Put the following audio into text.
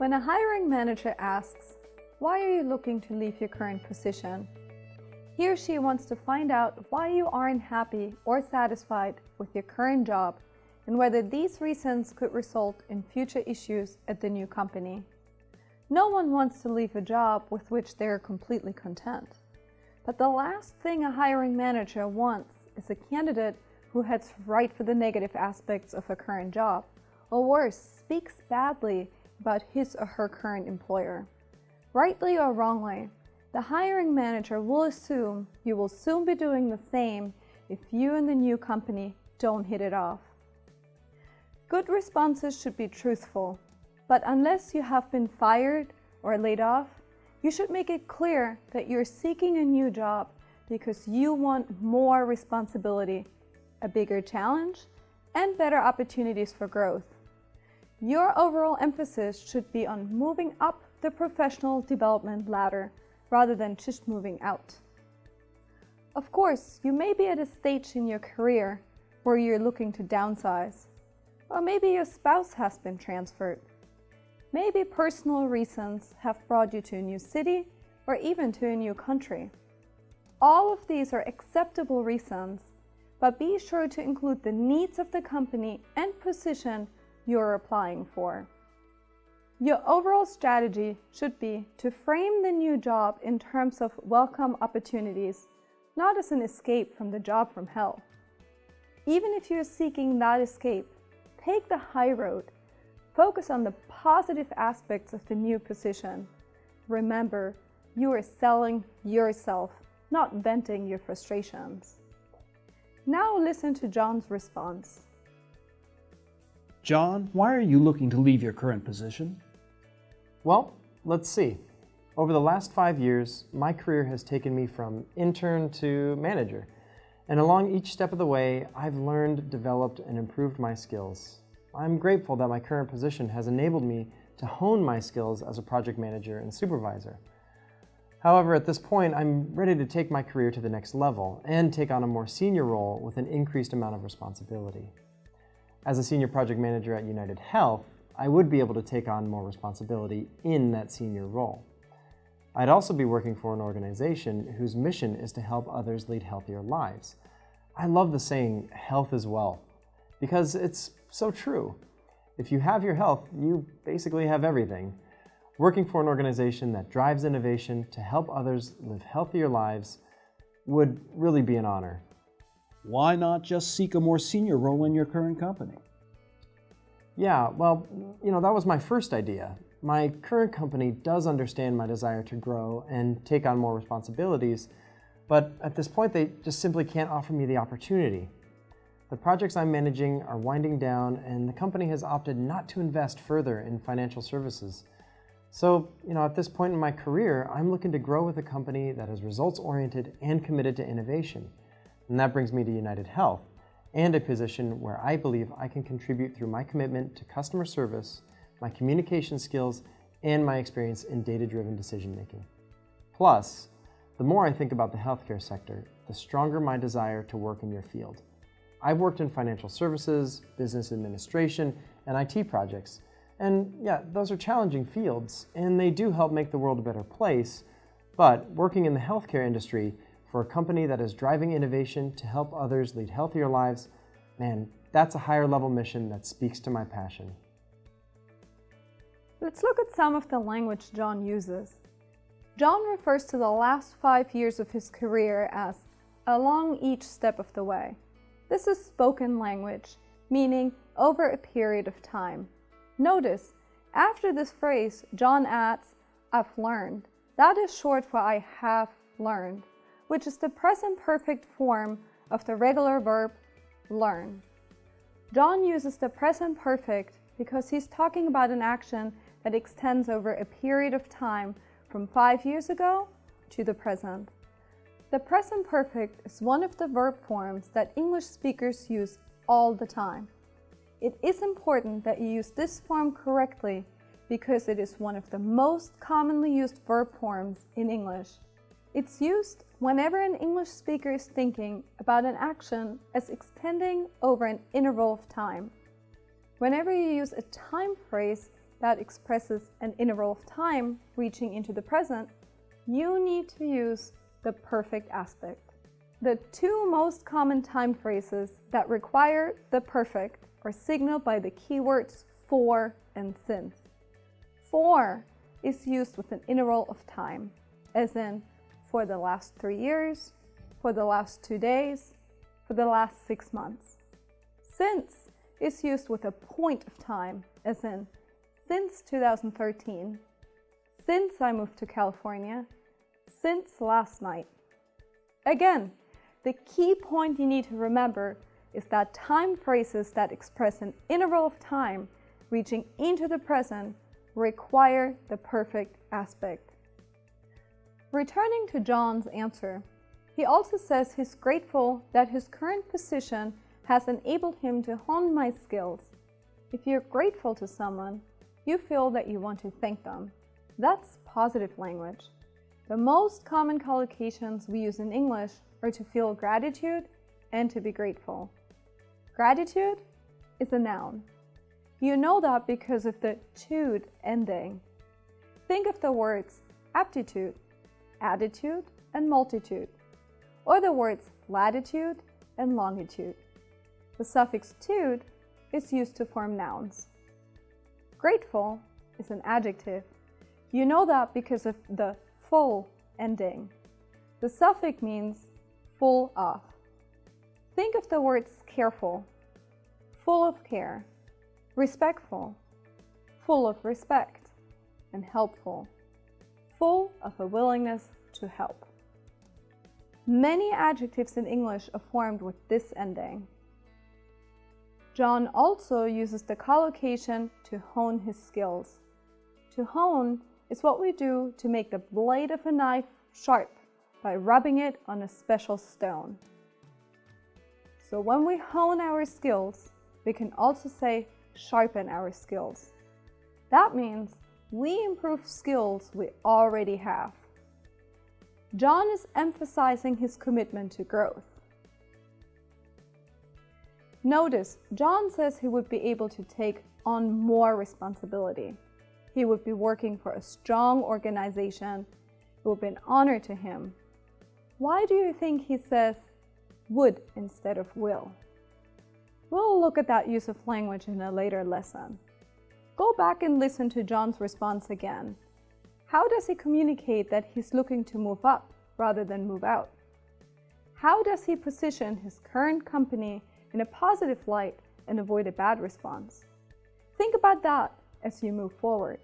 When a hiring manager asks, "Why are you looking to leave your current position?" he or she wants to find out why you aren't happy or satisfied with your current job and whether these reasons could result in future issues at the new company. No one wants to leave a job with which they are completely content. But the last thing a hiring manager wants is a candidate who heads right for the negative aspects of a current job, or worse, speaks badly about his or her current employer. Rightly or wrongly, the hiring manager will assume you will soon be doing the same if you and the new company don't hit it off. Good responses should be truthful, but unless you have been fired or laid off, you should make it clear that you're seeking a new job because you want more responsibility, a bigger challenge, and better opportunities for growth. Your overall emphasis should be on moving up the professional development ladder rather than just moving out. Of course, you may be at a stage in your career where you're looking to downsize, or maybe your spouse has been transferred. Maybe personal reasons have brought you to a new city or even to a new country. All of these are acceptable reasons, but be sure to include the needs of the company and position you're applying for. Your overall strategy should be to frame the new job in terms of welcome opportunities, not as an escape from the job from hell. Even if you're seeking that escape, take the high road. Focus on the positive aspects of the new position. Remember, you are selling yourself, not venting your frustrations. Now listen to John's response. John, why are you looking to leave your current position? Well, let's see. Over the last 5 years, my career has taken me from intern to manager. And along each step of the way, I've learned, developed, and improved my skills. I'm grateful that my current position has enabled me to hone my skills as a project manager and supervisor. However, at this point, I'm ready to take my career to the next level and take on a more senior role with an increased amount of responsibility. As a senior project manager at United Health, I would be able to take on more responsibility in that senior role. I'd also be working for an organization whose mission is to help others lead healthier lives. I love the saying, "Health is wealth," because it's so true. If you have your health, you basically have everything. Working for an organization that drives innovation to help others live healthier lives would really be an honor. Why not just seek a more senior role in your current company? Yeah, well, that was my first idea. My current company does understand my desire to grow and take on more responsibilities, but at this point they just simply can't offer me the opportunity. The projects I'm managing are winding down, and the company has opted not to invest further in financial services. So, at this point in my career, I'm looking to grow with a company that is results-oriented and committed to innovation. And that brings me to United Health, and a position where I believe I can contribute through my commitment to customer service, my communication skills, and my experience in data-driven decision-making. Plus, the more I think about the healthcare sector, the stronger my desire to work in your field. I've worked in financial services, business administration, and IT projects. And yeah, those are challenging fields, and they do help make the world a better place. But working in the healthcare industry for a company that is driving innovation to help others lead healthier lives, man, that's a higher level mission that speaks to my passion. Let's look at some of the language John uses. John refers to the last 5 years of his career as along each step of the way. This is spoken language, meaning over a period of time. Notice, after this phrase, John adds, "I've learned." That is short for "I have learned," which is the present perfect form of the regular verb learn. John uses the present perfect because he's talking about an action that extends over a period of time from 5 years ago to the present. The present perfect is one of the verb forms that English speakers use all the time. It is important that you use this form correctly because it is one of the most commonly used verb forms in English. It's used whenever an English speaker is thinking about an action as extending over an interval of time. Whenever you use a time phrase, that expresses an interval of time reaching into the present, you need to use the perfect aspect. The two most common time phrases that require the perfect are signaled by the keywords for and since. For is used with an interval of time, as in for the last 3 years, for the last 2 days, for the last 6 months. Since is used with a point of time, as in since 2013, since I moved to California, since last night. Again, the key point you need to remember is that time phrases that express an interval of time reaching into the present require the perfect aspect. Returning to John's answer, he also says he's grateful that his current position has enabled him to hone my skills. If you're grateful to someone, you feel that you want to thank them. That's positive language. The most common collocations we use in English are to feel gratitude and to be grateful. Gratitude is a noun. You know that because of the tude ending. Think of the words aptitude, attitude, and multitude, or the words latitude and longitude. The suffix tude is used to form nouns. Grateful is an adjective. You know that because of the full ending. The suffix means full of. Think of the words careful, full of care, respectful, full of respect, and helpful, full of a willingness to help. Many adjectives in English are formed with this ending. John also uses the collocation to hone his skills. To hone is what we do to make the blade of a knife sharp by rubbing it on a special stone. So when we hone our skills, we can also say sharpen our skills. That means we improve skills we already have. John is emphasizing his commitment to growth. Notice, John says he would be able to take on more responsibility. He would be working for a strong organization. It would be an honor to him. Why do you think he says would instead of will? We'll look at that use of language in a later lesson. Go back and listen to John's response again. How does he communicate that he's looking to move up rather than move out? How does he position his current company in a positive light and avoid a bad response? Think about that as you move forward.